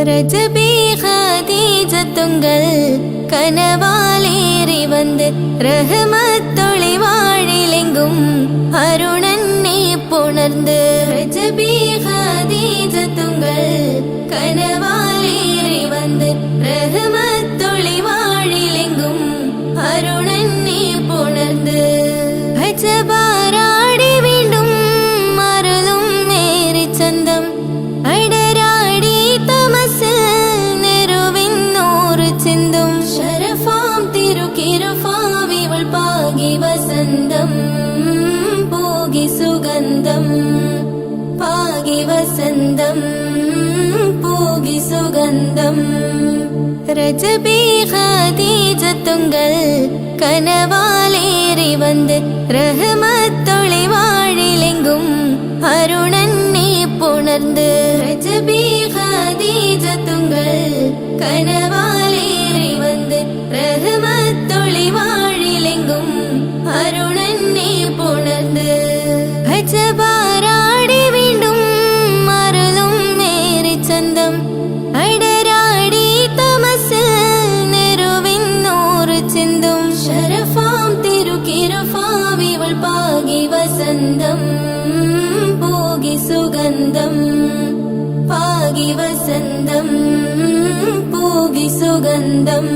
ரஜபி ஹதீஜத்துங்கள் கனவாலேறி வந்து ரஹமத்தொளி வாழிலெங்கும் அருணன்னே புணர்ந்து ரஜபி ஹதீஜத்துங்கள் கனவாலேறி வந்து ரஹமத்தொளி வாழிலெங்கும் அருணன்னே புணர்ந்து அஜபாராடி வீண்டும் மருளும் நேரி சந்தம் அடராடி தமசில் நெருவின்னோரு சிந்தும் ஷரஃபாம் திருக்கிருஃபாவிவள் பாகி வசந்தம் போகி சுகந்தம் பாகி வசந்தம் போகி சுகந்தம் ரஜபி ஹதீஜத்துங்கள் கனவாலேறி வந்து ரஹமத்தொளி வாழிலெங்கும் அருணன்னே புணர்ந்து ரஜபி ஹதீஜத்துங்கள் கனவாலேறி வந்து ரஹமத்தொளி வாழிலெங்கும் அருணன்னே புணர்ந்து அஜபாராடி வீண்டும் மருளும் நேரி சந்தம் அடராடி தமசில் நெருவின்னோரு சிந்தும் ஷரஃபாம் திருக்கிருஃபாவிவள் பாகி வசந்தம் போகி சுகந்தம் பாகி வசந்தம் போகி சுகந்தம்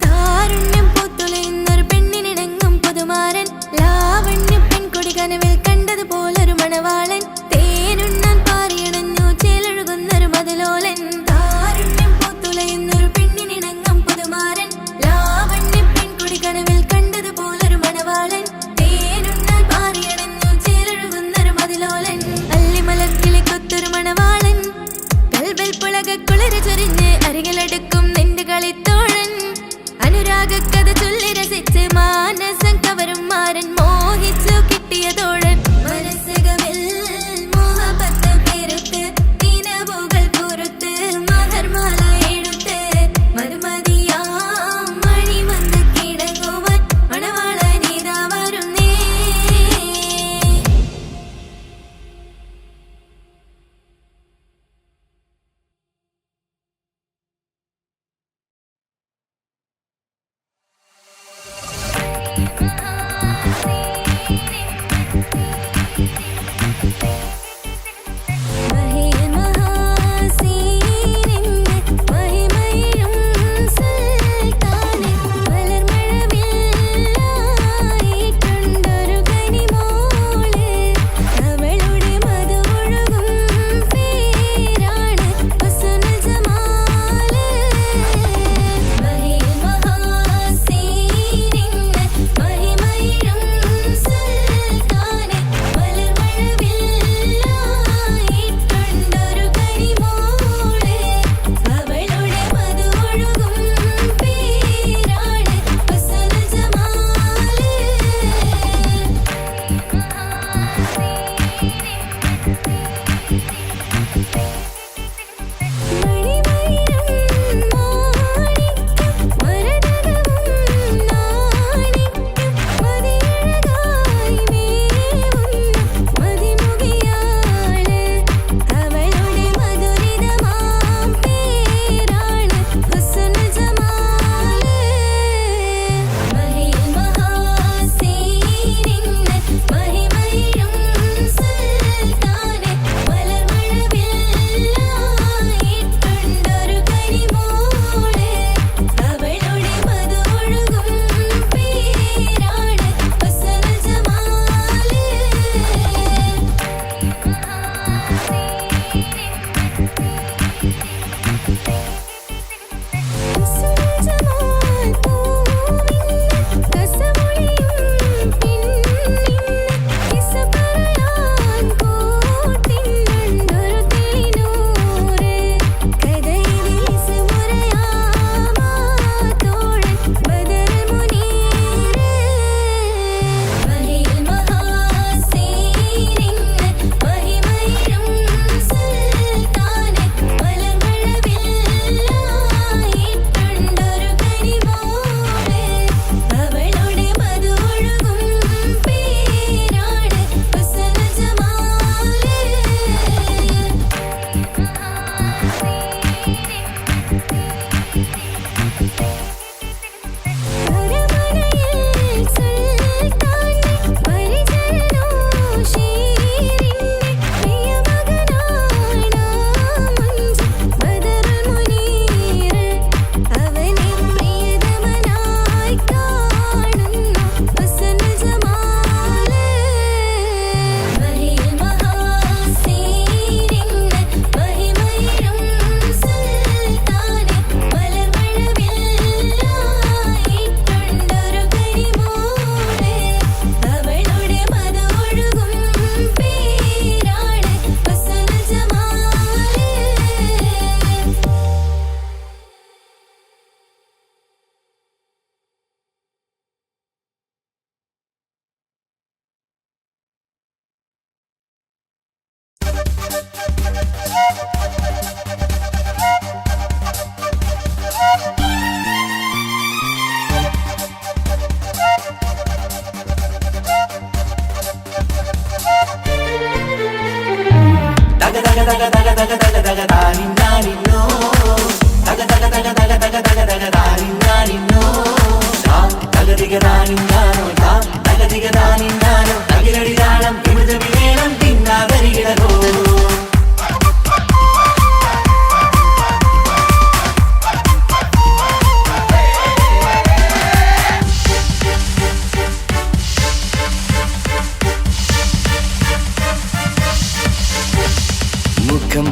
താരുണ്യം പൂത്തുലയുന്നൊരു പെണ്ണിനിണങ്ങും പുതുമാരൻ ലാവണ്യ പെൺകൊടി കനവിൽ കണ്ടതുപോലൊരു മണവാളൻ തേനുണ്ണാൻ പാറിയണഞ്ഞു ചേലൊഴുകുന്നൊരു മതിലോലൻ താരുണ്യം പൂത്തുലയുന്നൊരു പെണ്ണിനിണങ്ങും പുതുമാരൻ ലാവണ്യ പെൺകൊടി കനവിൽ കണ്ടതുപോലൊരു മണവാളൻ തേനുണ്ണാൻ പാറിയണഞ്ഞു ചേലൊഴുകുന്നൊരു മതിലോലൻ അല്ലിമലർക്കിളി കൊത്തൊരു മണവാളൻ കൽബിൽ പുളകുളിര് ചൊരിഞ്ഞ് അരികിലടുക്കും നിന്റെ കളിത്തോഴൻ അനുരാഗക്കഥ ചൊല്ലി രസിച്ച് മാനസം കവരും മാരൻ മോഹിച്ചു കിട്ടിയ തോഴൻ മനസ്സകമിൽ മോഹബത്ത് പെരുത്ത് നിലവുകൾ പുറത്ത് മഹർമാല എടുത്ത് മരുമതിയാം മണി വന്ന് കിടങ്ങുവാൻ മണവാളനിതാ വരുന്നേ മഹിമ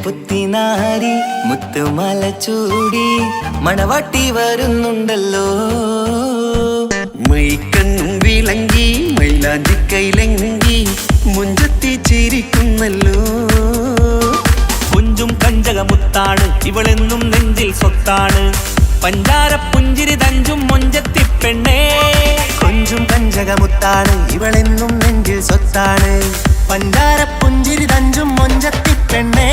പുത്തിനാരി മുത്തുമല ചൂടി മണവാട്ടി വരുന്നുണ്ടല്ലോ മൈക്കണ്ണും വിളങ്ങി മൈലാഞ്ചി കൈലങ്കി മുഞ്ചത്തി ചിരിക്കുന്നല്ലോ കുഞ്ചും കഞ്ചകമുത്താണ് ഇവളെന്നും നെഞ്ചിൽ സ്വത്താണ് പഞ്ചാര പുഞ്ചിരി തഞ്ചും മൊഞ്ചത്തി പെണ്ണേ കൊഞ്ചും കഞ്ചകമുത്താണ് ഇവളെന്നും നെഞ്ചിൽ സ്വത്താണ് പഞ്ചാര പുഞ്ചിരി തഞ്ചും മൊഞ്ചത്തി പെണ്ണേ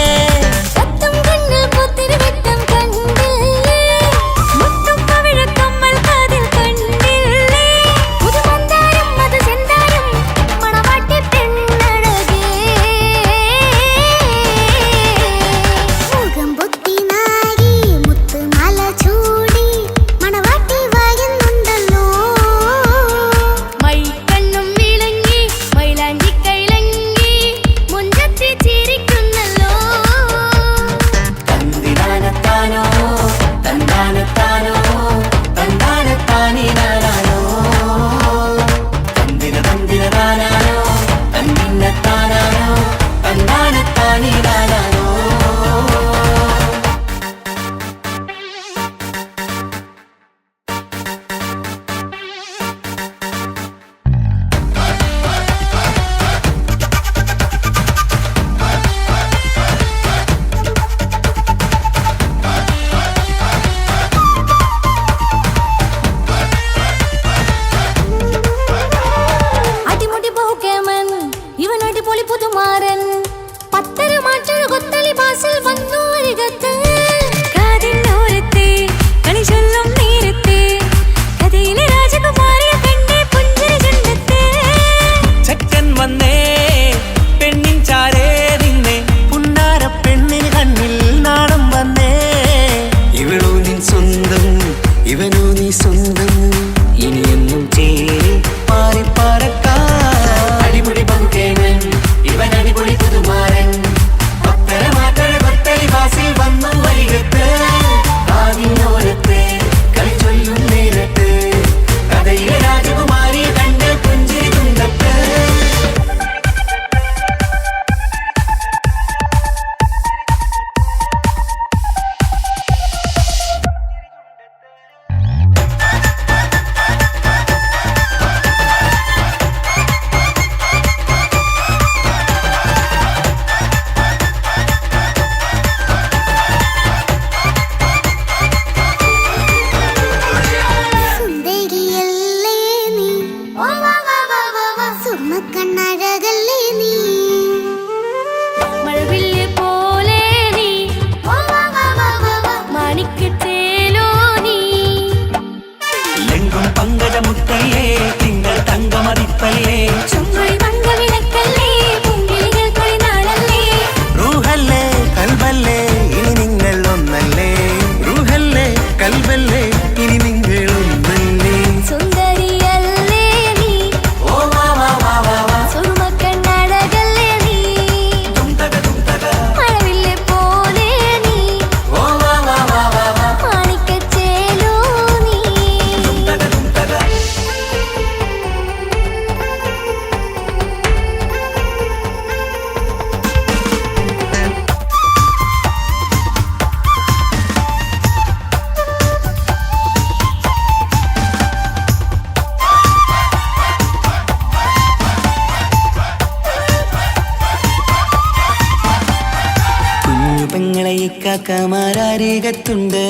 ഇക്കാക്കമാരരികത്തുണ്ട്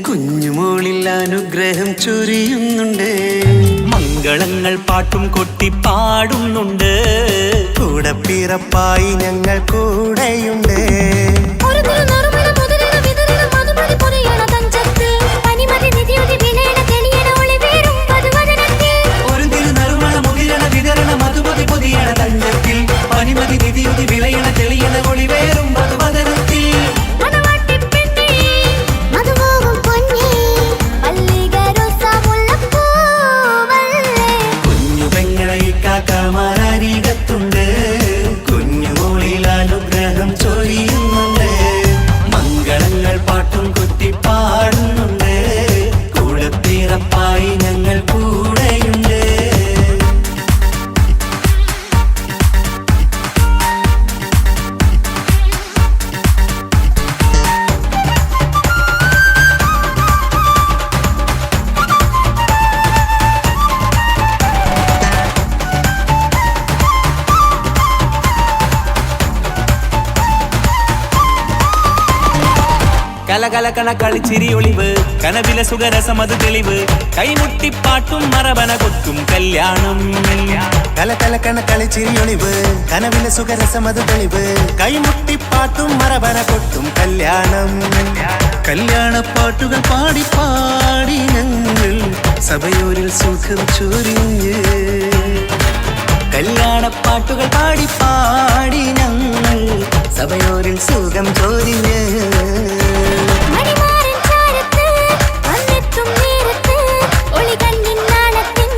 കുഞ്ഞുമോളിൽ അനുഗ്രഹം ചൊരിയുന്നുണ്ട് മംഗളങ്ങൾ പാട്ടും കൊട്ടി പാടുന്നുണ്ട് കൂടെ പിറപ്പായി ഞങ്ങൾ കൂടെയുണ്ട് ഒരു നറുമണ മുതിരണ വിതരണ മധുമതി പൊരിയണ തഞ്ചത്തിൽ പനിമതി നിധിയുതി വിലയണ തെളിയണ ഒളിവേറും മധുവദനത്തിൽ ഒരു തിരുനറുമണ മുതിരണ വിതരണ മധുമതി പൊതിയണ തഞ്ചത്തിൽ പനിമതി നിധിയുതി വിളയണ തെളിയണ ഒളിവേറും മധുവദനത്തിൽ മണവാട്ടിപ്പെണ്ണേ മധുമോഹം പൊന്നേ മല്ലിക റോസ മുല്ലപ്പൂവല്ലേ കുഞ്ഞു പെങ്ങളെ ഇക്കാക്കമാരരികത്തുണ്ട് കുഞ്ഞുമോളിൽ അനുഗ്രഹം ചൊരിയുന്നുണ്ട് മംഗളങ്ങൾ പാട്ടും കുത്തി പാടുന്നുണ്ട് കൂടെ പിറപ്പായി ഞങ്ങൾ കൂടെയുണ്ട് കലകലകണ കളിച്ചിരി ഒളിവ് കനവില സുഖരസമത് തെളിവ് കൈമുട്ടിപ്പാട്ടും മറവന കൊത്തും കല്യാണം കലകലക്കണ കളിച്ചിരിയൊളിവ് കനവിലെ സുഖരസമത് തെളിവ് കൈമുട്ടിപ്പാട്ടും മറവന കൊട്ടും കല്യാണം കല്യാണപ്പാട്ടുകൾ പാടി പാടി ഞങ്ങൾ സഭയൂരിൽ സുഖം ചൊരിഞ്ഞ് കല്യാണപ്പാട്ടുകൾ പാടി പാടി ഞങ്ങൾ സഭയോരിൽ സുഖം ചൊരിഞ്ഞ് മണിമാരൻ ചാരത്ത് വന്നെത്തും നേരത്ത് ഒളികണ്ണിൻ നാണത്തിൻ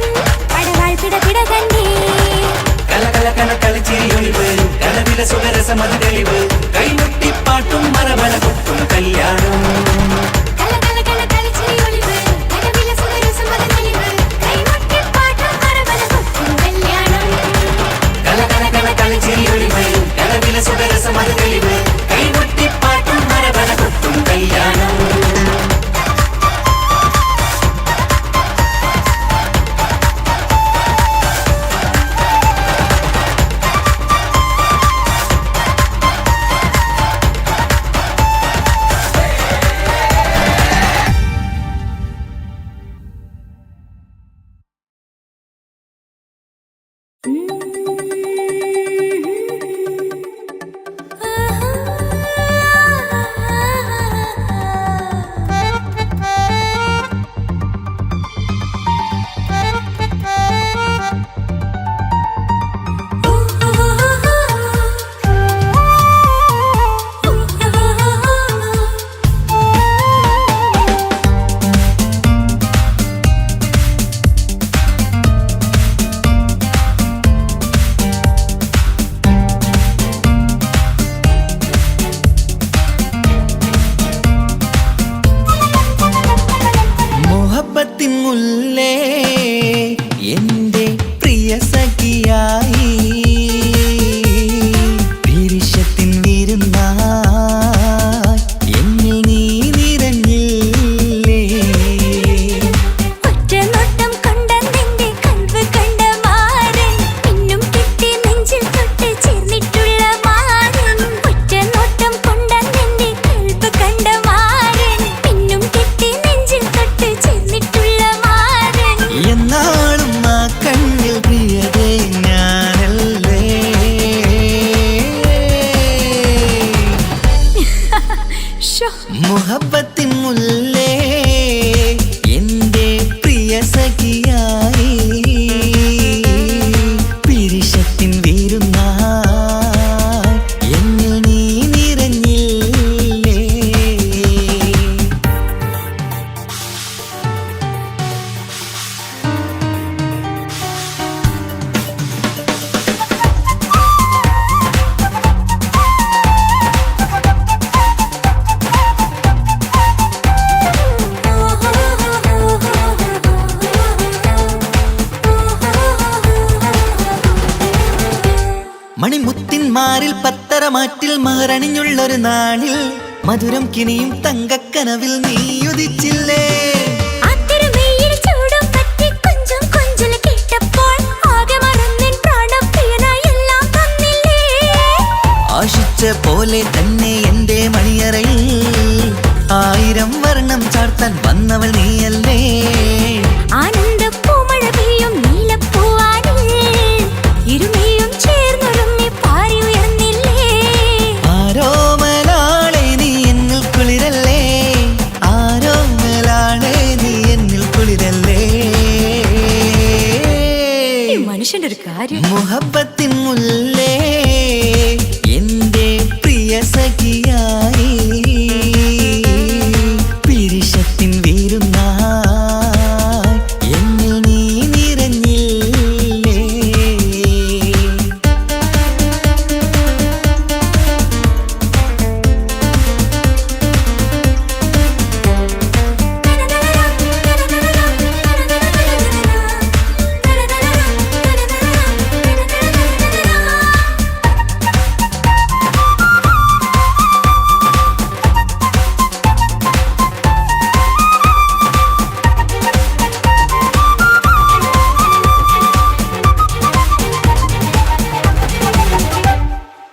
പടവാൾ പിടപിട കണ്ടേ കലകലകണ കളിച്ചിരിയൊളിവ് കനവില സുഖരസമത് തെളിവ് കൈമുട്ടിപ്പാട്ടും മറവന കൊത്തും കല്യാണം കലകലകണ കളിച്ചിരി ഒളിവ് കനവില സുഖരസമത തെളിവ് കൈമുട്ടിപ്പാട്ടും മറവന കൊത്തും കല്യാണം കലകലകണ കളിച്ചിരിയൊളിവ് കനവില സുഖരസമത് തെളിവ് കൈമുട്ടിപ്പാട്ടും മറവന കൊത്തും കല്യാണം മോഹബത്തിൻ മുല്ലേ എന്റെ പ്രിയ സഖിയായി പിരിശത്തിൻ വിരുന്നായി എന്നിൽ നീ നിറഞ്ഞില്ലേ ഒറ്റ നോട്ടം കൊണ്ടെന്റെ കൽവ് കണ്ട മാരൻ പിന്നും കിട്ടി നെഞ്ചിൽ തൊട്ട് ചേർന്നിട്ടുള്ള മാരൻ ഒറ്റ നോട്ടം കൊണ്ടെന്റെ കൽവ് കണ്ട മാരൻ പിന്നും കിട്ടി നെഞ്ചിൽ തൊട്ട് ചേർന്നിട്ടുള്ള മാരൻ എന്നാളും ആ കണ്ണിൽ പ്രിയതേ ഞാനല്ലേ ഷോ മുഹബത്തിൻ മുല്ലേ എന്റെ പ്രിയ സഖിയായി പിരിശത്തിൻ വിരുന്നായി എന്നിൽ നീ നിറഞ്ഞില്ലേ മണിമുത്തിന്മാരിൽ പത്തരമാറ്റിൽ മഹറണിഞ്ഞുള്ളൊരു നാളിൽ മധുരം കിനിയും തങ്കക്കനവിൽ നീയുദിച്ചില്ലേ ആത്തിരമേയിൽ ചൂടും പറ്റി കൊഞ്ചും കൊഞ്ചല് കേട്ടപ്പോൾ ആകെ മറന്നിൻ പ്രാണപ്രിയനായി എല്ലാം തന്നില്ലേ ആശിച്ച പോലെ തന്നെ എന്റെ മണിയറയിൽ ചാർത്താൻ വന്നവൾ നീയല്ലേ ആനന്ദ പൂമഴ പെയ്യും നീലപ്പൂവാനിൽ ഇരുമയും ചേർന്നൊരുമ്മി പാറി ഉയർന്നില്ലേ ആരോമലാളെ നീ എന്നിൽ കുളിരല്ലേ ആരോമലാളെ നീ എന്നിൽ കുളിരല്ലേ മനുഷ്യന്റെ ഒരു കാര്യം മുഹബത്തിൻ മുല്ലേ എന്റെ പ്രിയ സഖിയായി പിരിശത്തിൻ വീരുന്നായി എന്നിൽ നീ നിറഞ്ഞില്ലേ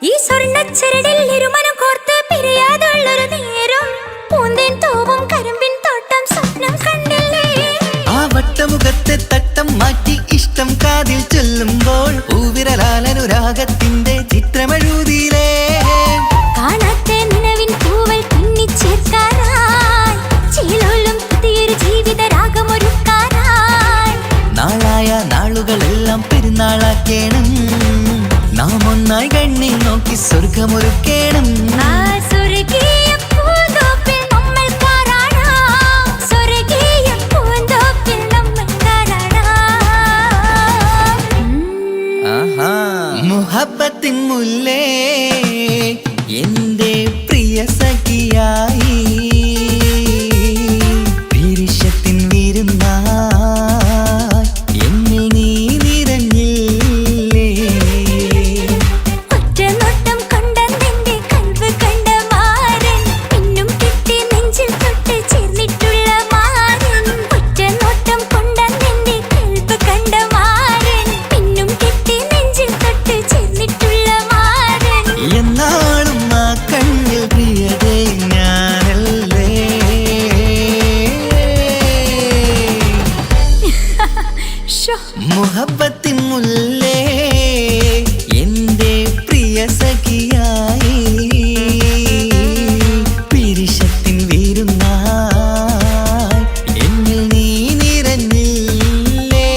ഈ സ്വർണ്ണച്ചരടിൽ ഇരുമനം കോർത്ത് പിരിയാതുള്ളൊരു നേരം പൂന്തേൻ തോവും കരിമ്പിൻ തോട്ടം സ്വപ്നം കണ്ടില്ലേ ആ വട്ടമുഖത്തെ തട്ടം മാറ്റി ഇഷ്ടം കാതിൽ ചൊല്ലുമ്പോൾ പൂവിരലാലനുരാഗത്തിന്റെ ചിത്രമെഴുതിയിലേ കാണാത്ത നിലവിൻ പൂവൽ പിന്നിച്ചേർക്കാനായി ചിലോലും പുതിയൊരു ജീവിത രാഗമൊരുക്കാനായി നാളായ നാളുകളെല്ലാം പെരുന്നാളാക്കേണം നാം ഒന്നായി കണ്ണിൽ നോക്കി സ്വർഗമൊരുക്കേണം ആ സ്വർഗീയ പൂന്തോപ്പിൽ നമ്മൾ കാണാം സ്വർഗീയ പൂന്തോപ്പിൽ നമ്മൾ കാണാം ആഹാ. മുഹബത്തിൻ മുല്ലേ എന്റെ പ്രിയ സഖിയായി പിരിശത്തിൻ വിരുന്നായി എന്നിൽ നീ നിറഞ്ഞില്ലേ ഒറ്റ നോട്ടം കൊണ്ടെന്റെ കൽവ് കണ്ട മാരൻ പിന്നും കിട്ടി നെഞ്ചിൽ തൊട്ട് ചേർന്നിട്ടുള്ള മാരൻ ഒറ്റ നോട്ടം കൊണ്ടെന്റെ കൽവ് കണ്ട മാരൻ പിന്നും കിട്ടി നെഞ്ചിൽ തൊട്ട് ചേർന്നിട്ടുള്ള മാരൻ എന്നാളും ആ കണ്ണിൽ പ്രിയതേ ഞാനല്ലേ ഷോ മുഹബത്തിൻ മുല്ലേ എന്റെ പ്രിയ സഖിയായി പിരിശത്തിൻ വീരുന്നായി എന്നിൽ നീ നിറഞ്ഞില്ലേ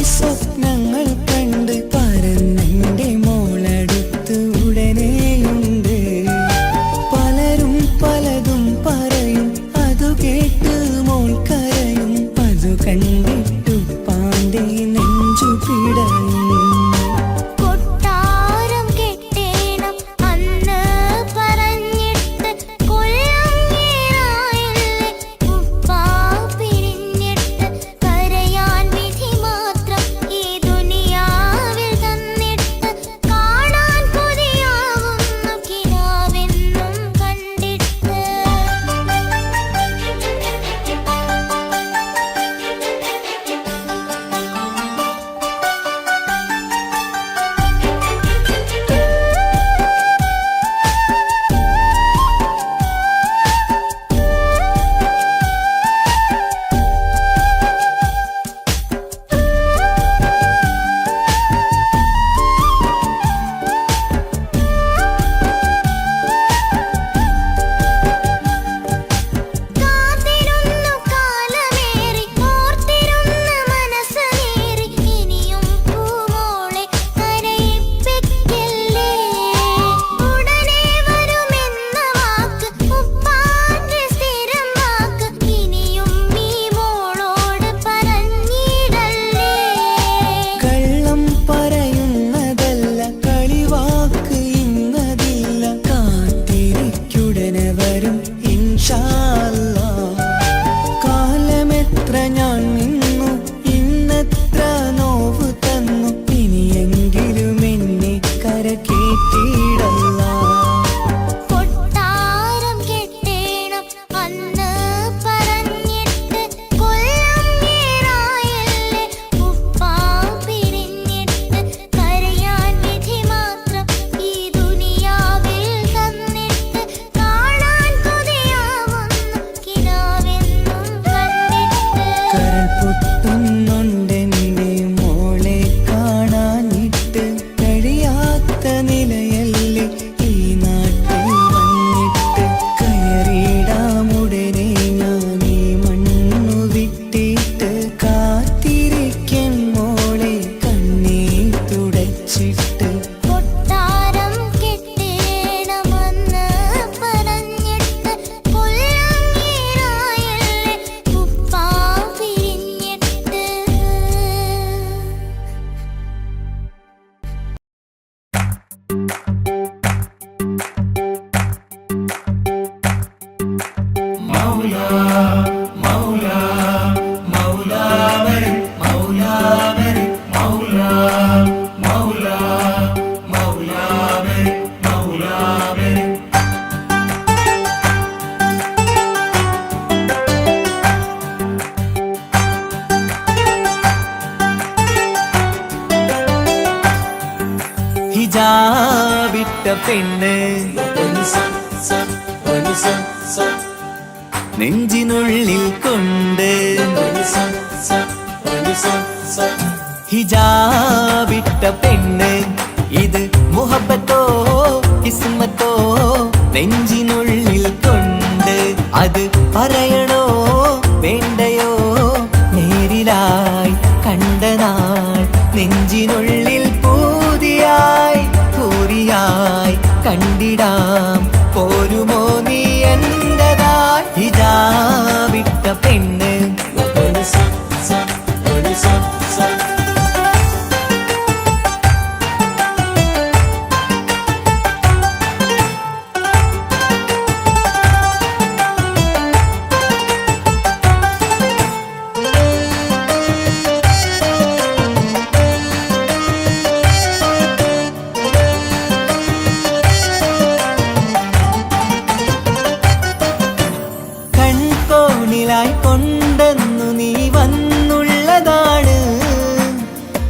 നിനക്കായി സ്വപ്നങ്ങൾ കണ്ട് പറന്നെന്റെ മോളടുത്ത് ഉടനെയുണ്ട്. പലരും പലതും പറയും, അതു കേട്ട് മോൾ കരയും. അതു കണ്ടിട്ടു പാന്റെ നെഞ്ചു പിടയും. ഹിജാബിട്ട പെണ്ണ് നെഞ്ചിനുള്ളിൽ കൊണ്ട് ഹിജാബിട്ട പെണ്ണ് ഇത് മുഹബത്തോ കിസ്മത്തോ നെഞ്ചിനുള്ളിൽ കൊണ്ട് അത് പറയണോ വേണ്ടയോ നേരിലായി കണ്ട നാൾ നെഞ്ചിനുള്ളിൽ പൂതിയായി പൂരിയായി കണ്ടിടാം പോരുമോ നീ എന്റതായി ഹിജാബിട്ട പെണ്ണ് കൊണ്ടെന്നു നീ വന്നുള്ളതാണ്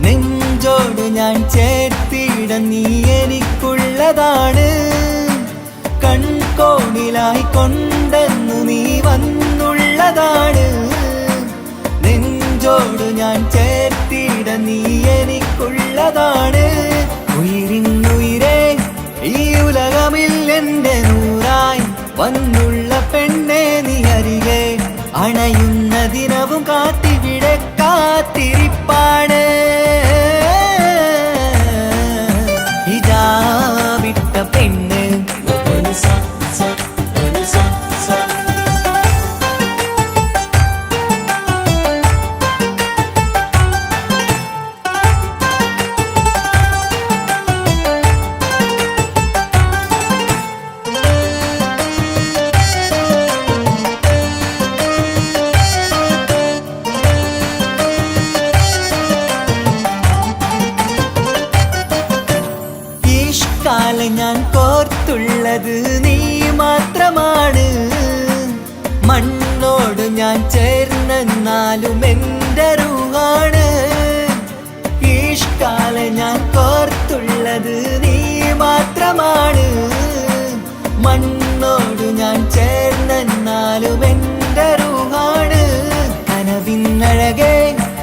നെഞ്ചോട് ഞാൻ ചേർത്തിട നീ എനിക്കുള്ളതാണ് കൺകോണിലായി കൊണ്ടെന്നു നീ വന്നുള്ളതാണ് നെഞ്ചോട് ഞാൻ ചേർത്തിട നീ എനിക്കുള്ളതാണ് ഉയിരിന്നുയിരേ ഈ ഉലകമിൽ എന്റെ നൂറായി വന്നുള്ള പെണ്ണെ നീ അരികെ അണയുന്ന ദിനവും കാത്തിവിടെ കാത്തിരിപ്പാണ്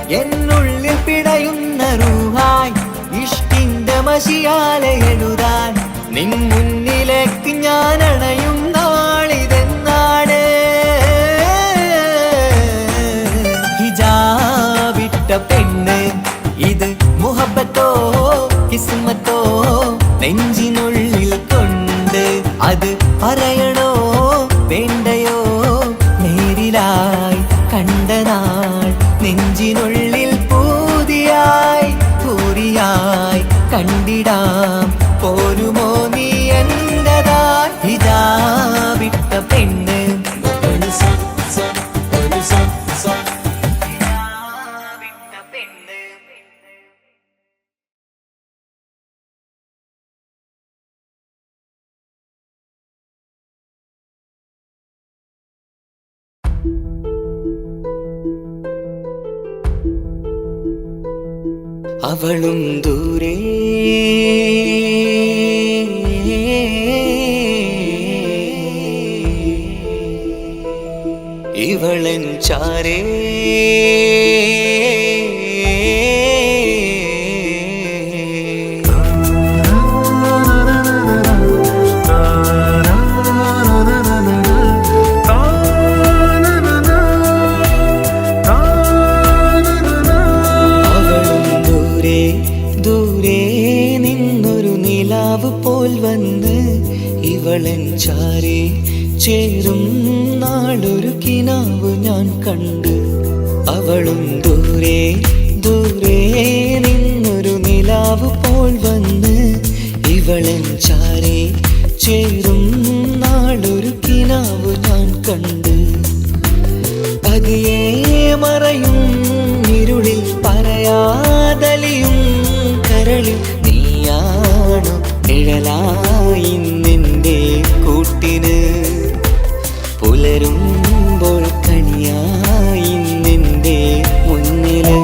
എന്നുള്ളിൽ പിടയുന്ന റൂഹായി ഇഷ്കിന്റെ മഷിയാലെ എഴുതാൻ നിൻ മുന്നിലേക്ക് ഞാൻ അണയും നാളിതെന്നാണ്. ഹിജാബിട്ട പെണ്ണ് ഇത് മുഹബത്തോ കിസ്മത്തോ നെഞ്ചിനുള്ളിൽ കൊണ്ട് അത് പറയണോ വേണ്ടയോ നേരിലായി കണ്ട നാൾ നെഞ്ചിനുള്ളിൽ പൂതിയായി പൂരിയായി കണ്ടിടാം പോരുമോ നീ എന്റതായി. ഹിജാബിട്ട പെണ്ണ് അവളും ദൂരെ ഇവളൻ ചാരേ പോൽ വന്ന് ഇവളൻ ചാരേ ചേരും നാളൊരു കിനാവ് ഞാൻ കണ്ട്. അവളും ദൂരെ ദൂരെ നിന്നൊരു നിലാവ് പോൽ വന്ന് ഇവളൻ ചാരേ ചേരും നാളൊരു കിനാവ് ഞാൻ കണ്ട്. പതിയെ മറയും ഇരുളിൽ പറയാതലിയും കരളിൽ നീയാണു നിഴലായി നിന്റെ കൂട്ടിന് പുലരുമ്പോൾ കണിയായി നിന്റെ മുന്നില്.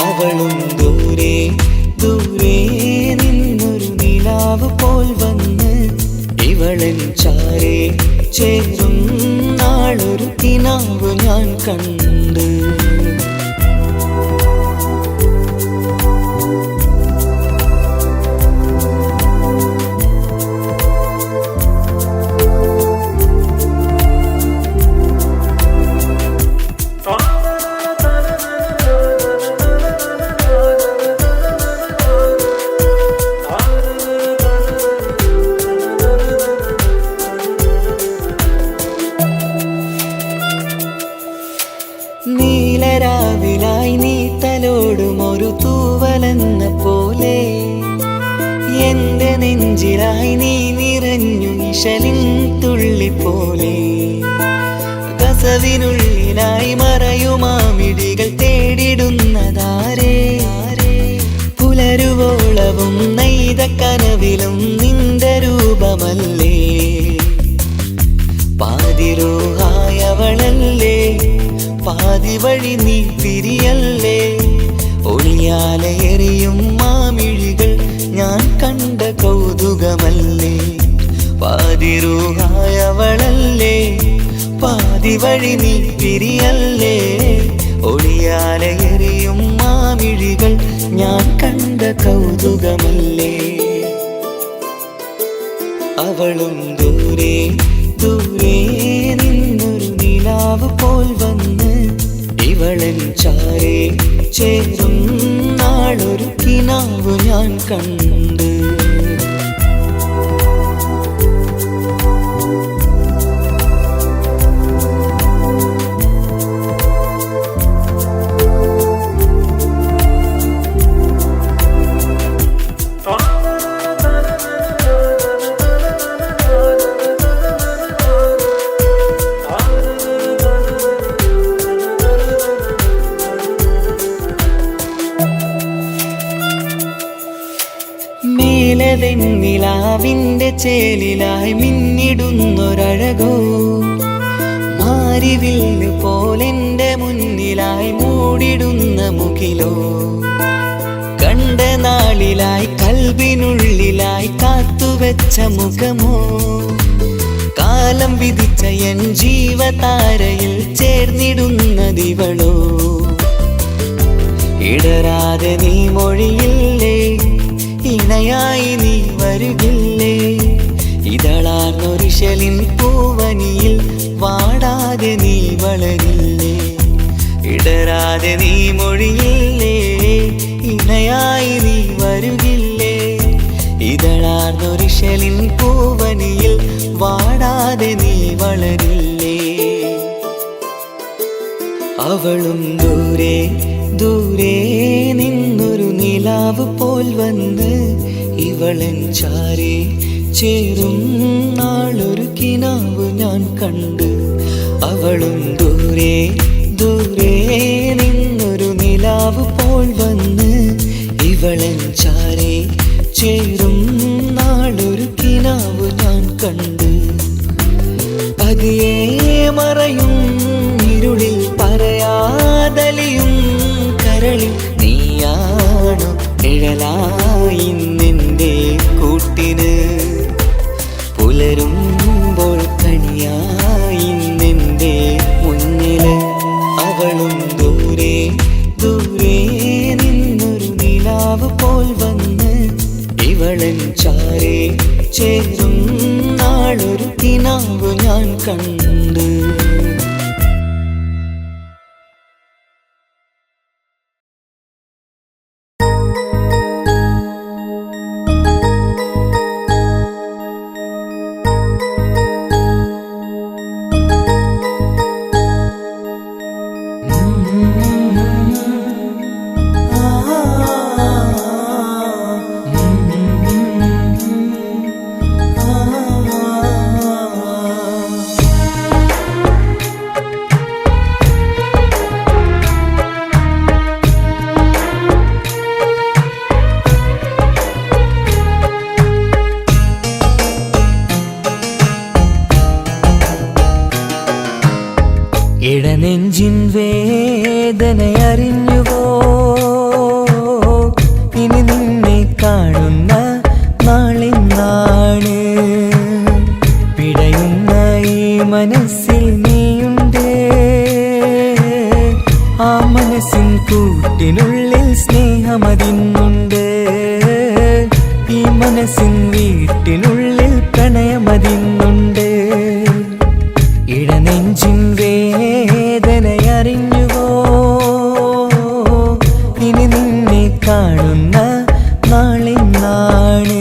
അവളും ദൂരെ ദൂരെ നിന്നൊരു നിലാവ് പോൽ വന്ന് ഇവളൻ ചാരേ ചേരും നാളൊരു കിനാവ് ഞാൻ കണ്ട്. നീലരാവിലായി നീ തലോടും ഒരു തൂവലെന്ന പോലെ എന്റെ നെഞ്ചിലായി നീ നിറഞ്ഞു നിഴലിൻ തുള്ളി പോലെ. കസവിനുള്ളിലായി മറയുമാമിടികൾ തേടിടുന്നതാരേ പുലരുവോളവും നെയ്ത കനവിലും നിന്റെ രൂപമല്ലേ. പാതിരൂഹായവളല്ലേ പാതി വഴി നീ തിരിയല്ലേ. ഒളിയാലെ എറിയും മാമിഴികൾ ഞാൻ കണ്ട കൗതുകമല്ലേ. പാതിരൂഹായവളല്ലേ പാതി വഴി നീ തിരിയല്ലേ. ഒളിയാലെ എറിയും മാമിഴികൾ ഞാൻ കണ്ട കൗതുകമല്ലേ. അവളും ദൂരെ ദൂരെ നിന്നൊരു നിലാവ് പോൽ വന്ന് ഇവളൻ ചാരേ ചേരും നാളൊരു കിനാവ് ഞാൻ കണ്ട്. നിലാവിന്റെ ചേലിലായി മിന്നിടുന്നൊരഴകോ മാരിവില്ല് പോലെന്റെ മുന്നിലായി മൂടിടുന്ന മുകിലോ. കണ്ട നാളിലായി കൽബിനുള്ളിലായി കാത്തുവെച്ച മുഖമോ. കാലം വിധിച്ച എൻ ജീവതാരയിൽ ചേർന്നിടുന്നതിവളോ. ഇടരാതെ നീ മൊഴിയില്ലേ, ഇണയായി നീ വരുകില്ലേ? ഇതളാർന്നൊരിശലിൻ പൂവനിയിൽ വാടാതെ നീ വളരില്ലേ? ഇടരാതെ നീ മൊഴിയില്ലേ, ഇണയായി നീ വരുകില്ലേ? ഇതളാർന്നൊരിശലിൻ പൂവനിയിൽ വാടാതെ നീ വളരില്ലേ? അവളും ദൂരെ ദൂരെ നിന്നൊരു നിലാവ് പോൽ വന്ന് ഇവളൻ ചാരി ചേരും നാളൊരു കിനാവ് ഞാൻ കണ്ട്. അവളും ദൂരെ ദൂരെ നിന്നൊരു നിലാവ് പോൽ വന്ന് ഇവളൻ ചാരി ചേരും നാളൊരു കിനാവ് ഞാൻ കണ്ട്. പതിയെ മറയും ഇരുളിൽ പറയാതലിയും കരളിൽ നീയാണു നിഴലായി നിന്റെ കൂട്ടിന്. പുലരുമ്പോൾ കണിയായി നിന്റെ മുന്നില്. അവളും ദൂരെ ദൂരെ നിന്നൊരു നിലാവ് പോൽ വന്ന് ഇവളൻ ചാരേ ചേരും നാളൊരു കിനാവ് ഞാൻ കണ്ട്. ഇടനെഞ്ചിൻ വേദനയറിഞ്ഞുവോ? ഇനി നിന്നെ കാണുന്ന നാളിന്നാണ്. പിടയുന്ന ഈ മനസ്സിൽ നീയുണ്ട്. ആ മനസ്സിൻ കൂട്ടിനുള്ളിൽ സ്നേഹമതിന്നുണ്ട്. ഈ മനസ്സിൻ വീട്ടിനുള്ളിൽ പ്രണയമതിന്നുണ്ട്. ഇടനെഞ്ചിൻ വേദനയറിഞ്ഞുവോ? ഇനി നിന്നെ കാണുന്ന നാളിന്നാണ്.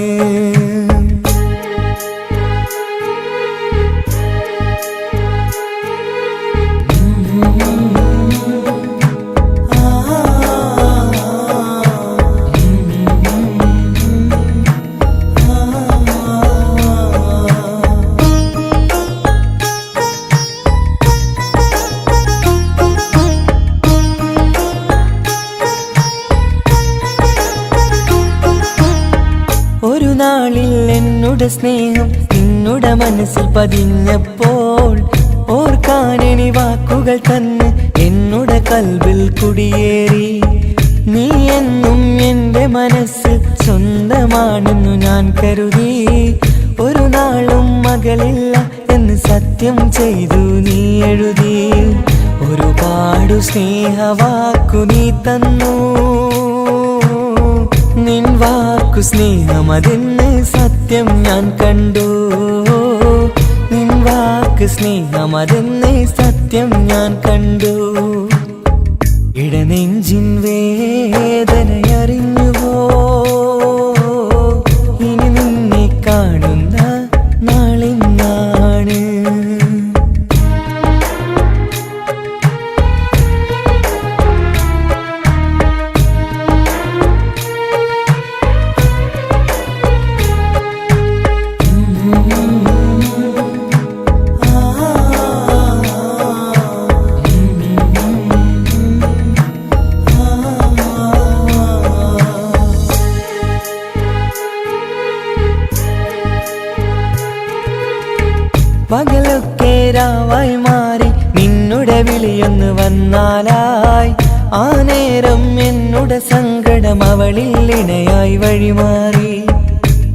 ഒരു നാളിൽ എന്നുടെ സ്നേഹം നിന്നുടെ മനസ്സിൽ പതിഞ്ഞപ്പോൾ ഓർക്കാനെനി വാക്കുകൾ തന്ന് എന്നുടെ കൽബിൽ കുടിയേറി. നീ എന്നും എൻ്റെ മനസ്സിൽ സ്വന്തമാണെന്നു ഞാൻ കരുതി. ഒരു നാളും മകളില്ല എന്ന് സത്യം ചെയ്തു നീ എഴുതി. ഒരുപാടു സ്നേഹവാക്കു നീ തന്നു. നിൻ വാക്കു സ്നേഹമതെന്ന് സത്യം ഞാൻ കണ്ടു. നിൻ വാക്ക് സ്നേഹമതെന്ന് സത്യം ഞാൻ കണ്ടു. ഇടനെഞ്ചിൻ വേദനയറിഞ്ഞുവോ? ഇനി നിന്നെ കാണുന്ന നാളിന്നാണ്. പകലൊക്കെ രാവായി മാറി നിന്നുടെ വിളിയൊന്ന് വന്നാലായി. ആ നേരം എന്നുടെ സങ്കടം അവളിൽ ഇണയായി വഴിമാറി.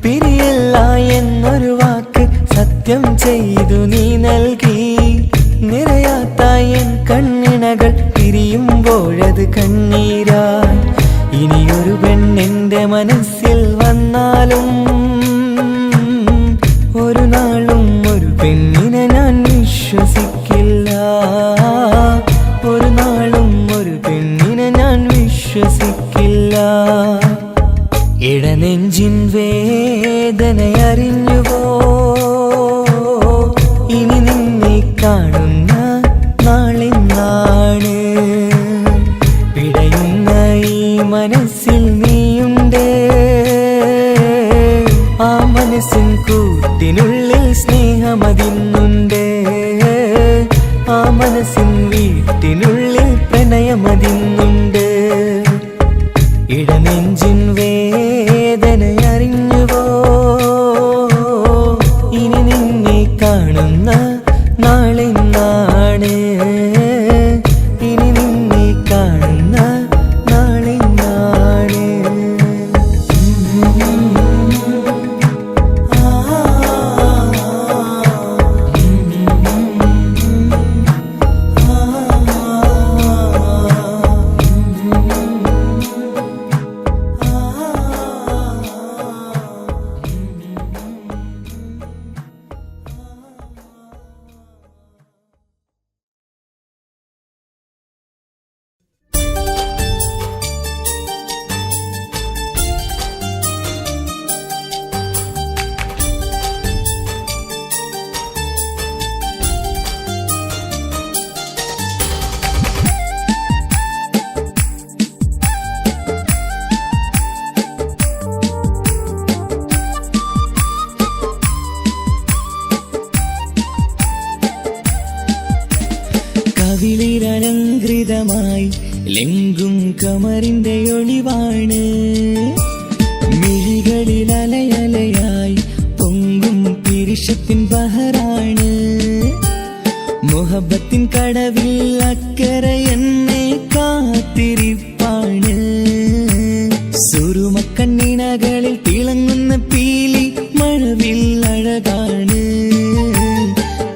പിരിയില്ല എന്നൊരു വാക്ക് സത്യം ചെയ്തു നീ നൽകി. നിറയാത്ത എൻ കണ്ണിണകൾ പിരിയുമ്പോഴത് കണ്ണീരായി. ഇനിയൊരു പെണ്ണെന്റെ മനസ്സിൽ വന്നാലും ഒരു നാളും ഒരു പെണ്ണിനെ ഞാൻ വിശ്വസിക്കില്ല. ഒരു നാളും ഒരു പെണ്ണിനെ ഞാൻ വിശ്വസിക്കില്ല. ഇടനെഞ്ചിൻ വേദനയറിഞ്ഞുവോ? ഇനി നിന്നെ കാണുന്ന നാളെന്നാണ്. പിടയുന്ന ഈ മനസ്സിൽ നീയുണ്ട്. ആ മനസ്സിൻ കൂട്ടിനുള്ളിൽ സ്നേഹമതിന്നുണ്ട്. ആ മനസ്സിൻ വീട്ടിനുള്ളിൽ പ്രണയമതിന്നുണ്ട്. ഇടനെഞ്ചിൻ വേദനയറിഞ്ഞുവോ? ഇനി നിന്നെ കാണുന്ന നാളെന്നാണ്. ഇനി നിന്നെ കാണുന്ന നാളെന്നാണ്. കവിളിലലങ്കൃതമായി ലെങ്കും കമറിന്റെ ഒളിവാണ്. മിഴികളിൽ അലയലയായി പൊങ്കും പിരിശത്തിൻ ബഹറാണ്. മുഹബത്തിൻ കടവിൽ അക്കരെ എന്നെ കാത്തിരിപ്പാണ്. സുറുമക്കണ്ണിണകളിൽ തിളങ്ങുന്ന പീലി മഴവിൽ അഴകാണ്.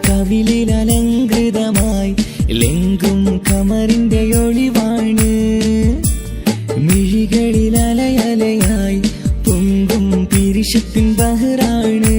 കവിളിലലങ്കൃതമായി ലെങ്കും കമറിന്റെ ഒളിവാണ്. മിഴികളിൽ അലയലയായി പൊങ്കും പിരിശത്തിൻ ബഹറാണ്.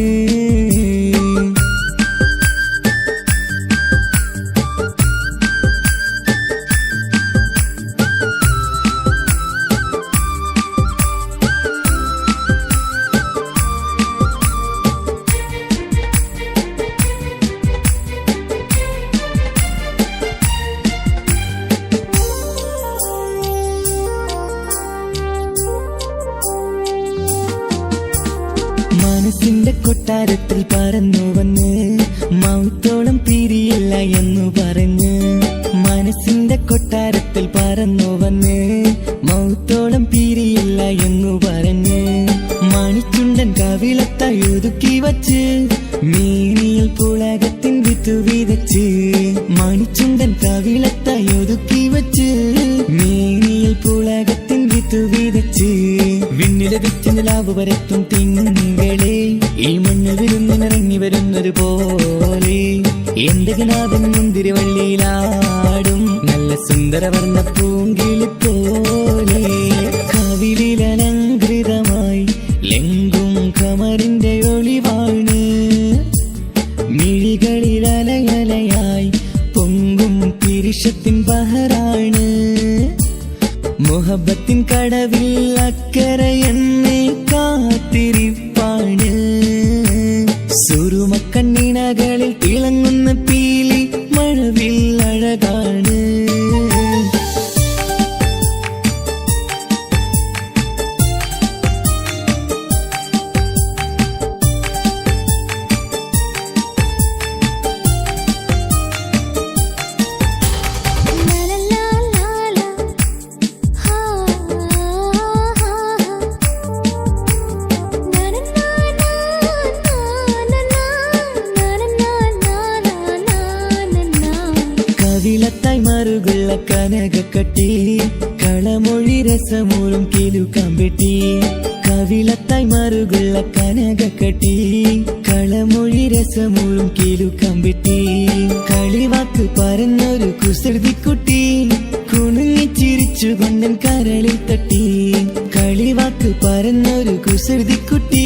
മനസ്സിന്റെ കൊട്ടാരത്തിൽ പറന്നു വന്ന് മൗത്തോളം പിരിയില്ല എന്നു പറഞ്ഞ്. മനസ്സിന്റെ കൊട്ടാരത്തിൽ പറന്നു വന്ന് മൗത്തോളം പിരിയില്ല എന്നു പറഞ്ഞ്. മണിച്ചുണ്ടൻ കവിളത്തായി ഒതുക്കി വച്ച് മേനിയിൽ പുളകത്തിൻ വിത്തു വിതച്ച്. മണിച്ചുണ്ടൻ കവിളത്തായി ഒതുക്കി വച്ച് മേനിയിൽ പുളകത്തിൻ വിത്തു വിതച്ച്. വിണ്ണിലതിച്ച് നിലാവ് വരത്തും തിങ്കളെ ഈ മണ്ണിൽ വിരുന്നിനിറങ്ങി വരുന്നൊരു പോലെ. എന്റെ കിനാവിൻ മുന്തിരിവള്ളിയിലാടും നല്ല സുന്ദരവർണ്ണ പൂങ്കിളി പോലെ. കവിളിലലങ്കൃതമായി ലെങ്കും കമറിന്റെ ഒളിവാണ്. മിഴികളിൽ അലയലയായി പൊങ്കും പിരിശത്തിൻ ബഹറാണ്. മുഹബത്തിൻ കടവിൽ അക്കരെ എന്നെ കാത്തിരിപ്പാണ്. സുറുമക്കണ്ണിണകളിൽ തിളങ്ങുന്ന പീലി മഴവിൽ അഴകാണ്. കവിളത്തായി മറുകുള്ള കനകക്കട്ടി കളമൊഴി രസമൂറും കിലുക്കാമ്പെട്ടി. കവിളത്തായി മറുകുള്ള കനകക്കട്ടി കളമൊഴി രസമൂറും കിലുക്കാമ്പെട്ടി. കളിവാക്ക് പറഞ്ഞൊരു കുസൃതിക്കുട്ടി കുണുങ്ങിച്ചിരിച്ച ചിരിച്ചുകൊണ്ടൻ കരളിൽ തട്ടി കളിവാക്ക് പറഞ്ഞൊരു കുസൃതിക്കുട്ടി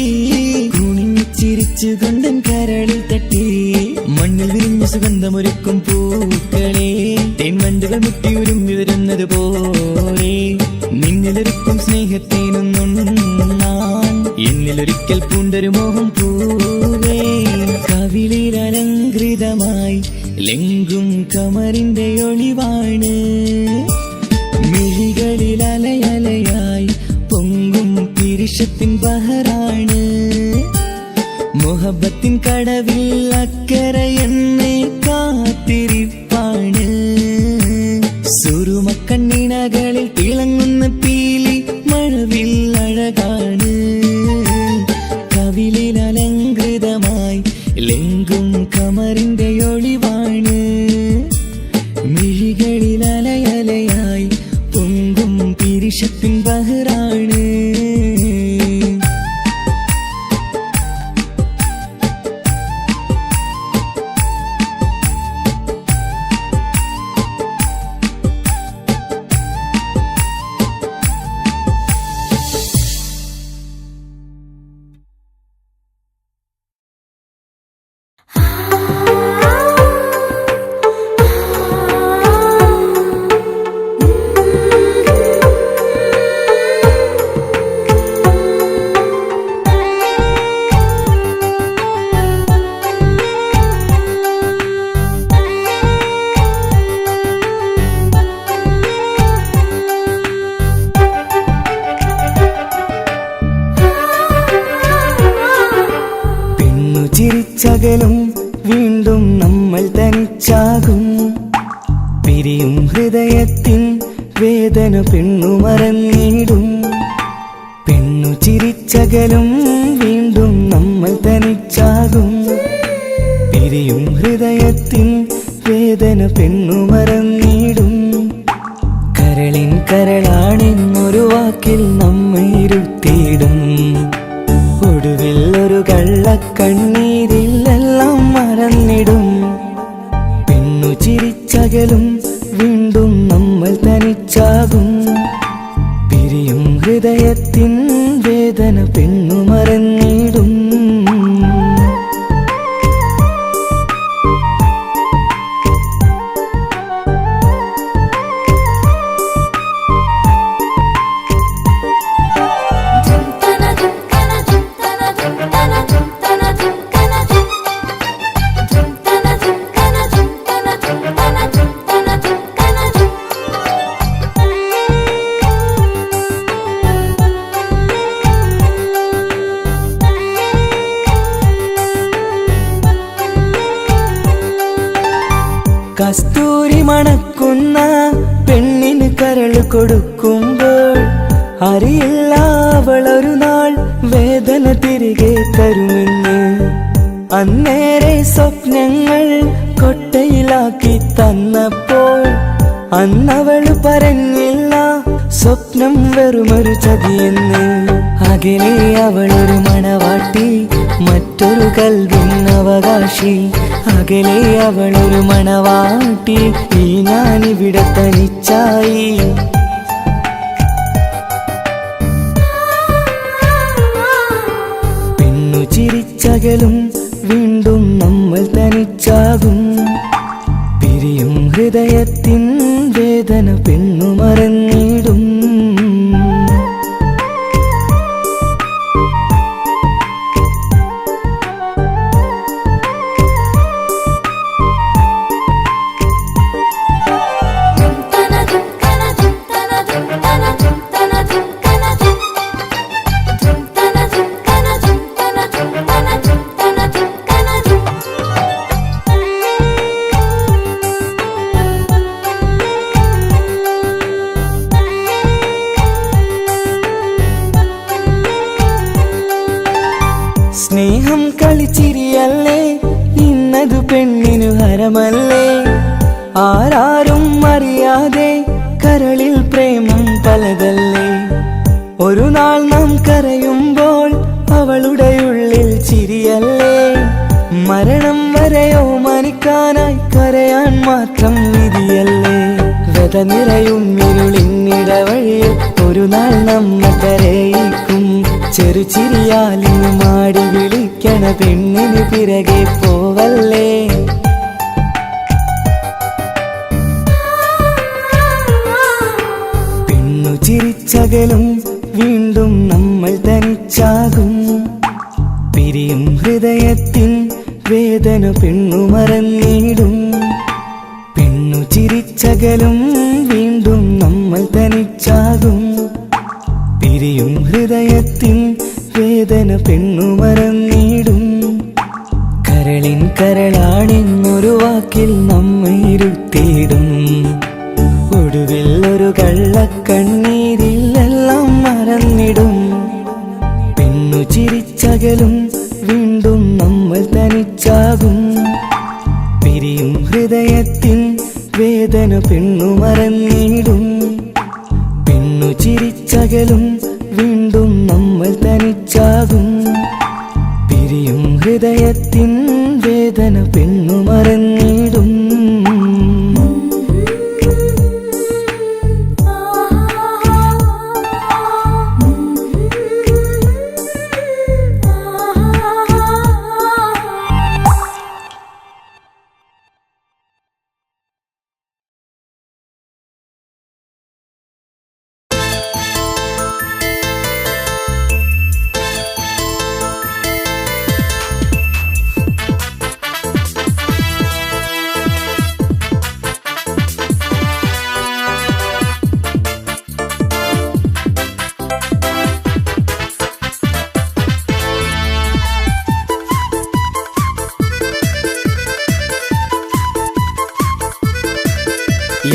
കുണിഞ്ഞു ചിരിച്ചുകൊണ്ടൻ കരളിൽ തട്ടി മണ്ണിൽ വിരിഞ്ഞ സുഗന്ധമൊരുക്കും പൂക്കളെ തേൻവണ്ടുകൾ മുട്ടി ഉരുമ്പി വരുന്നത് പോലെ നിന്നിലൊരുക്കും സ്നേഹത്തേനൊന്നുണ്ണാൻ എന്നിലൊരിക്കൽ പൂണ്ടൊരു മോഹം പൂവേ കവിളിൽ അലങ്കൃതമായി ലെങ്കും കമറിന്റെ ഒളിവാണ് മിഴികളിൽ അലയലയായി പൊങ്കും പിരിശത്തിൻ ബഹറാണ് മുഹബത്തിൻ കടവിൽ അക്കരെ എന്നെ കാത്തിരിപ്പാണ് സുറുമക്കണ്ണിണകളിൽ തിളങ്ങുന്ന പീലി മഴവിൽ അഴകാണ് കവിളിൽ അലങ്കൃതമായി ലെങ്കും കമറിന്റെ ഒളിവാണ് മിഴികളിൽ അലയലയായി പൊങ്കും പിരിശത്തിൻ ബഹറാണ് ചിരിച്ചകലും വീണ്ടും നമ്മൾ തനിച്ചാകും പിരിയും ഹൃദയത്തിൻ വേദന പെണ്ണു മറന്നിടും പെണ്ണു ചിരിച്ചകലും വീണ്ടും നമ്മൾ തനിച്ചാകും പിരിയും ഹൃദയത്തിൻ വേദന പെണ്ണു മറന്നിടും കരളിൻ കരളാണെന്നൊരു വാക്കിൽ നമ്മെ ഇരുത്തിയിടും ഒടുവിൽ ഒരു കള്ളക്കണ്ണീരിലെല്ലാം മറന്നിടും പെണ്ണു ചിരിച്ചകലും വീണ്ടും നമ്മൾ തനിച്ചാകും പിരിയും ഹൃദയത്തിൻ വേദന പെണ്ണു മറന്നിടും കസ്തൂരി മണക്കുന്ന പെണ്ണിന് കരള് കൊടുക്കുമ്പോൾ അറിയില്ല അവളൊരു നാൾ വേദന തിരികെ തരുമെന്ന് അന്നേരെ സ്വപ്നങ്ങൾ കൊട്ടയിലാക്കി തന്നപ്പോൾ അന്നവള് പറഞ്ഞില്ല സ്വപ്നം വെറുമൊരു ചതിയെന്ന് അകലെ അവളൊരു മണവാട്ടി മറ്റൊരു കൽവിൻ അവകാശി അകലെ അവളൊരു മണവാട്ടി ഈ ഞാനിവിടെ തനിച്ചായി പെണ്ണു ചിരിച്ചകലും വീണ്ടും നമ്മൾ തനിച്ചാകും പിരിയും ഹൃദയത്തിൻ വേദന പെണ്ണു മറന്നിടും സ്നേഹം കളിച്ചിരിയല്ലേ ഇന്നതു പെണ്ണിനു ഹരമല്ലേ ആരാരും അറിയാതെ കരളിൽ പ്രേമം പലതല്ലേ ഒരു നാൾ നാം കരയുമ്പോൾ അവളുടെ ഉള്ളിൽ ചിരിയല്ലേ മരണം വരെയോ മനിക്കാനായി കരയാൻ മാത്രം വിധിയല്ലേ വ്യഥ നിറയും ഇരുളിന്നിടവഴിയിൽ ഒരു നാൾ നമ്മ കരയിക്കും. ചെറുചിരിയാലിന്ന് മാടി വിളിക്കണ പെണ്ണിന് പിറകെ പോവല്ലേ. പെണ്ണു ചിരിച്ചകലും വീണ്ടും നമ്മൾ തനിച്ചാകും. പിരിയും ഹൃദയത്തിൻ വേദന പെണ്ണു മറന്നിടും. പെണ്ണു ചിരിച്ചകലും വീണ്ടും നമ്മൾ തനിച്ചാകും. പിരിയും ഹൃദയത്തിൻ വേദന പെണ്ണു മറന്നിടും. കരളിൻ കരളാണെന്നൊരു വാക്കിൽ നമ്മെ ഇരുത്തിയിടും. ഒടുവിൽ ഒരു കള്ളക്കണ്ണീരിൽ എല്ലാം മറന്നിടും. പെണ്ണു ചിരിച്ചകലും വീണ്ടും നമ്മൾ തനിച്ചാകും. പിരിയും ഹൃദയത്തിൻ വേദന പെണ്ണു മറന്നിടും. പെണ്ണു ചിരിച്ചകലും വീണ്ടും നമ്മൾ തനിച്ചാകും. പിരിയും ഹൃദയത്തിൻ വേദന പെണ്ണു മറന്നിടും.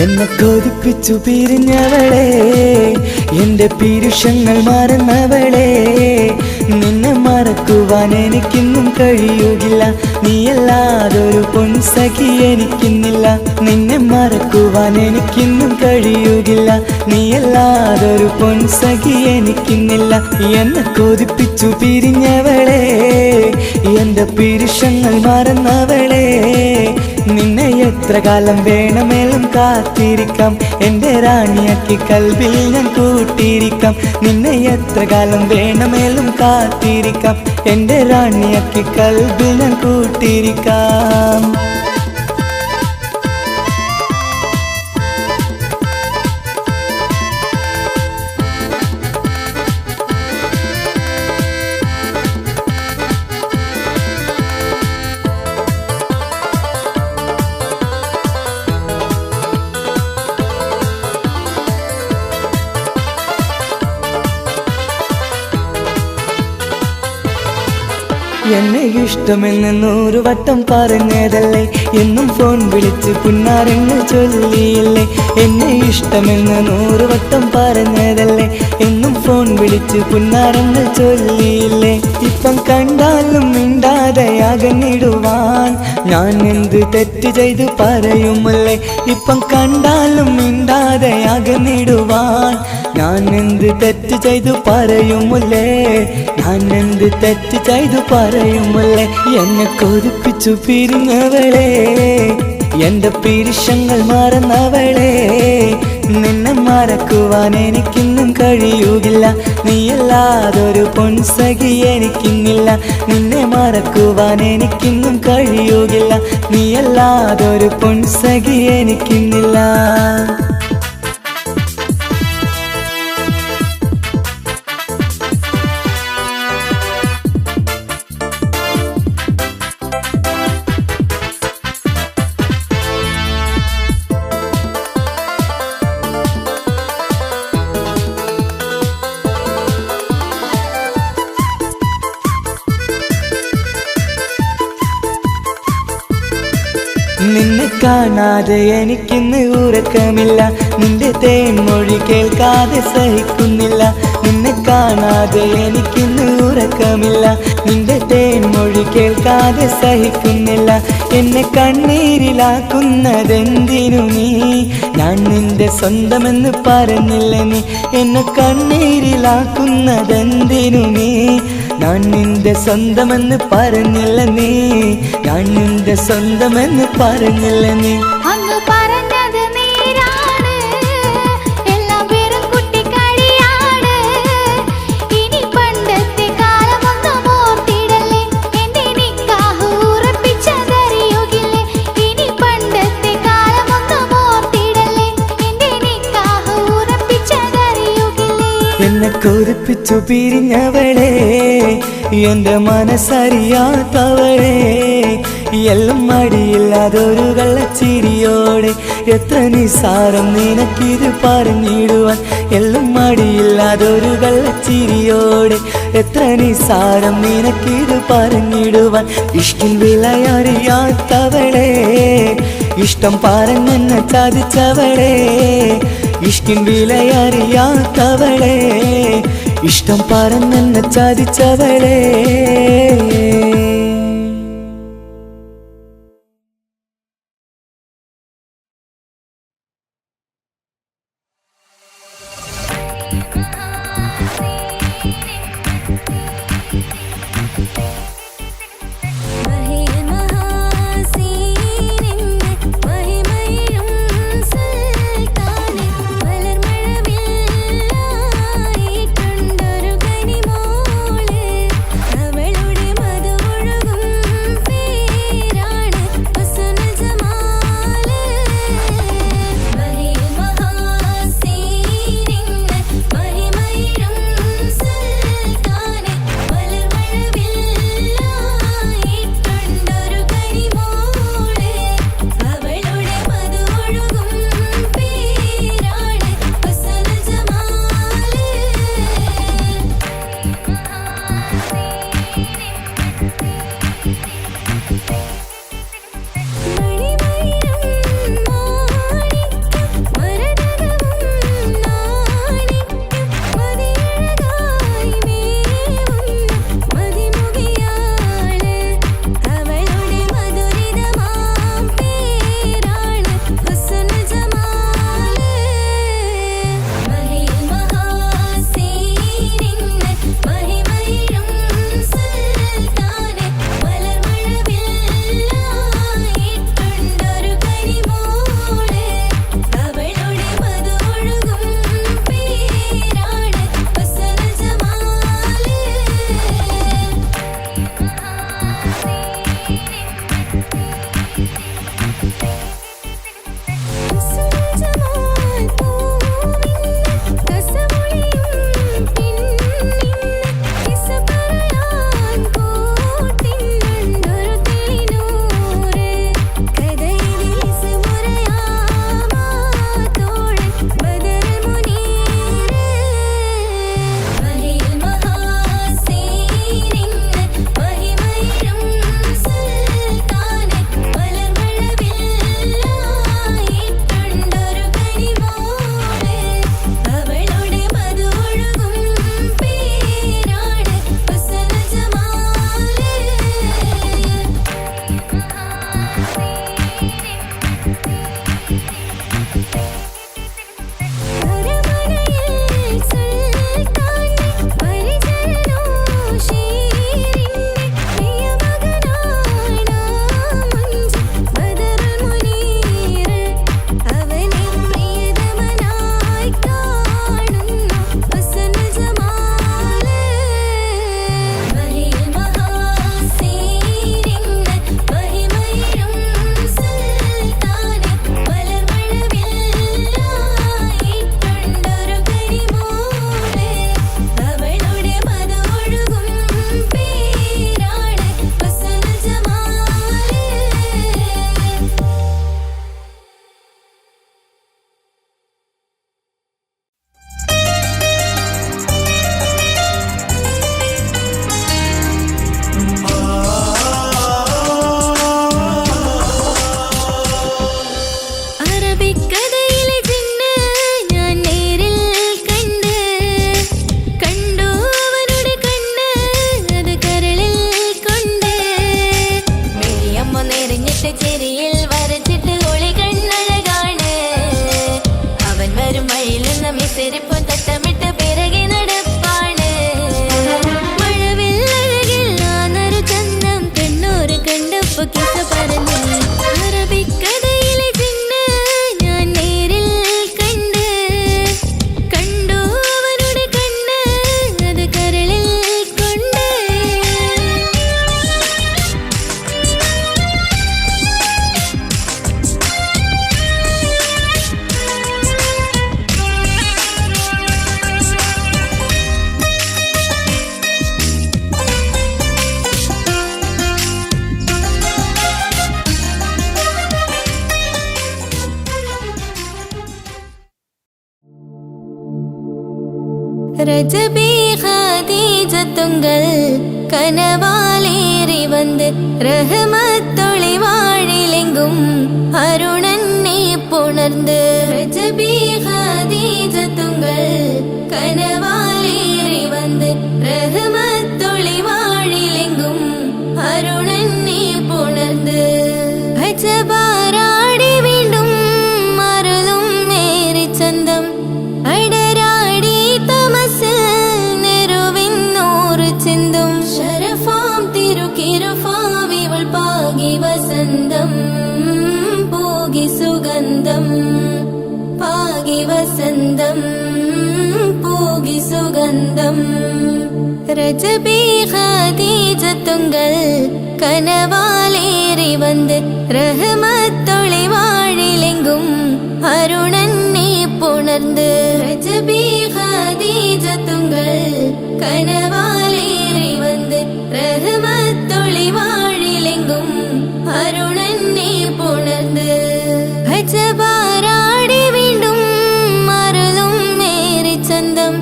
എന്നെ കൊതിപ്പിച്ചു പിരിഞ്ഞവളെ, എന്റെ പീരുഷങ്ങൾ മറന്നവളെ. നിന്നെ മറക്കുവാൻ എനിക്കിന്നും കഴിയുകില്ല. നീയല്ലാതൊരു പൊൻസഖി എനിക്കിന്നില്ല. നിന്നെ മറക്കുവാൻ എനിക്കിന്നും കഴിയുകില്ല. നീയല്ലാതൊരു പൊൻസഖി എനിക്കിന്നില്ല. എന്നെ കൊതിപ്പിച്ചു പിരിഞ്ഞവളെ, എന്റെ പീരുഷങ്ങൾ മറന്നവളെ. നിന്നെ എത്ര കാലം വേണമെങ്കിലും കാത്തിരിക്കാം. എന്റെ റാണിയാക്കി കൽബിൽ ഞാൻ കൂട്ടിയിരിക്കാം. നിന്നെ എത്ര കാലം വേണമെങ്കിലും കാത്തിരിക്കാം. എന്റെ റാണിയാക്കി കൽബിൽ ഞാൻ കൂട്ടിയിരിക്കാം. എന്നെ ഇഷ്ടമെന്ന് 100 വട്ടം പറഞ്ഞതല്ലേ, എന്നും ഫോൺ വിളിച്ച് പുന്നാരങ്ങൾ ചൊല്ലിയില്ലേ. എന്നെ ഇഷ്ടമെന്ന് 100 വട്ടം പറഞ്ഞതല്ലേ, എന്നും ഫോൺ വിളിച്ച് പുന്നാരങ്ങൾ ചൊല്ലിയില്ലേ. ഇപ്പം കണ്ടാലും മിണ്ടാതെ അകന്നിടുവാൻ ഞാൻ എന്ത് തെറ്റ് ചെയ്ത് പറയുമല്ലേ. ഇപ്പം കണ്ടാലും മിണ്ടാതെ അകന്നിടുവാൻ ഞാൻ എന്ത് തെറ്റ് ചെയ്തു പറയുമല്ലേ. ഞാൻ എന്ത് തെറ്റ് ചെയ്തു പറയുമല്ലേ. എന്നെ കൊതിപ്പിച്ചു പിരിഞ്ഞവളെ, എന്റെ പീരുഷങ്ങൾ മറന്നവളെ. നിന്നെ മറക്കുവാൻ എനിക്കിന്നും കഴിയുകില്ല. നീയല്ലാതൊരു പൊൻസഖി എനിക്കിന്നില്ല. നിന്നെ മറക്കുവാൻ എനിക്കിന്നും കഴിയുകില്ല. നീയല്ലാതൊരു പൊൻസഖി എനിക്കിന്നില്ല. നിന്നെ കാണാതെ എനിക്കിന്ന് ഉറക്കമില്ല. നിന്റെ തേൻമൊഴി കേൾക്കാതെ സഹിക്കുന്നില്ല. നിന്നെ കാണാതെ എനിക്കിന്ന് ഉറക്കമില്ല. നിന്റെ തേൻമൊഴി കേൾക്കാതെ സഹിക്കുന്നില്ല. എന്നെ കണ്ണീരിലാക്കുന്നതെന്തിനു നീ? ഞാൻ നിന്റെ സ്വന്തമെന്ന് പറഞ്ഞില്ല നീ. എന്നെ കണ്ണീരിലാക്കുന്നതെന്തിനു നീ? ഞാൻ നിന്റെ സ്വന്തമെന്ന് പറഞ്ഞില്ല നീ. ഞാൻ നിന്റെ സ്വന്തമെന്ന് പറഞ്ഞില്ല നീ. അങ്ങ് പറഞ്ഞത് നേരാണ്, കൊതിപ്പിച്ചു പിരിഞ്ഞവളെ എന്റെ മനസ്സറിയാത്തവളെ എല്ലാം മടിയില്ലാതൊരു കള്ളച്ചിരിയോടെ എത്ര നിസാരം നിനക്കിത് പറഞ്ഞിടുവാൻ എല്ലാം മടിയില്ലാതൊരു കള്ളച്ചിരിയോടെ എത്ര നിസാരം നിനക്കിത് പറഞ്ഞിടുവാൻ ഇഷ്ടിൽ വിലയറിയാത്തവളെ ഇഷ്ടം പറഞ്ഞെന്നെ ചതിച്ചവളെ ഇഷ്ടിൻ വിലയറിയാത്തവളെ ഇഷ്ടം പറഞ്ഞെന്നെ ചതിച്ചവളെ അവളുടെ മധുവൊഴുകും രജബി ഖദീജത്തുങ്കൾ കനവാലേറി വന്ന് റഹ്മത്തൊളി വാഴിലെങ്കും അരുണനെ പുണർന്ന് രജബി ഖദീജത്തുങ്കൾ കനവാലേറി വന്ന് റഹ്മത്തൊളി വാഴിലെങ്കും അരുണനെ പുണർന്ന് അജബാരാടി വീണ്ടും മറലും നേരി ചന്തം അടരാടി തമസ് നെരുവിന്നൂറ് ചിന്തും ശരഫാം തിരുക്കിരുഫാവിവൾ പാകി വസന്തം പോകി സുഗന്ധം പാകി വസന്തം പോകി സുഗന്ധം രജബി ഖദീജത്തുങ്കൾ കനവാലേറി വന്ന് റഹ്മത്തൊളി വാഴിലെങ്കും അരുണനെ പുണർന്ന് രജബി ഖദീജത്തുങ്കൾ കനവാലേറി വന്ന് റഹ്മത്തൊളി വാഴിലെങ്കും അരുണനെ പുണർന്ന് അജബാരാടി വീണ്ടും മറലും നേരി ചന്തം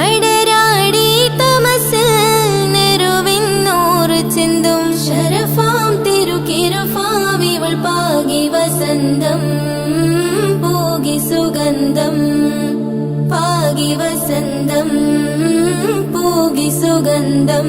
അടരാടി തമസ് നെരുവിന്നൂറ് ചിന്തും ശരഫാം തിരുക്കിരുഫാവിവൾ പാകി വസന്തം പോകി സുഗന്ധം പാകി വസന്തം പോകി സുഗന്ധം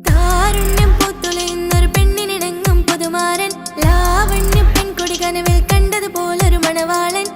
താരുണ്യം പൂത്തുലയുന്നൊരു പെണ്ണിനിണങ്ങും പുതുമാരൻ ലാവണ്യ പെൺകൊടി കനവിൽ കണ്ടതുപോലൊരു മണവാളൻ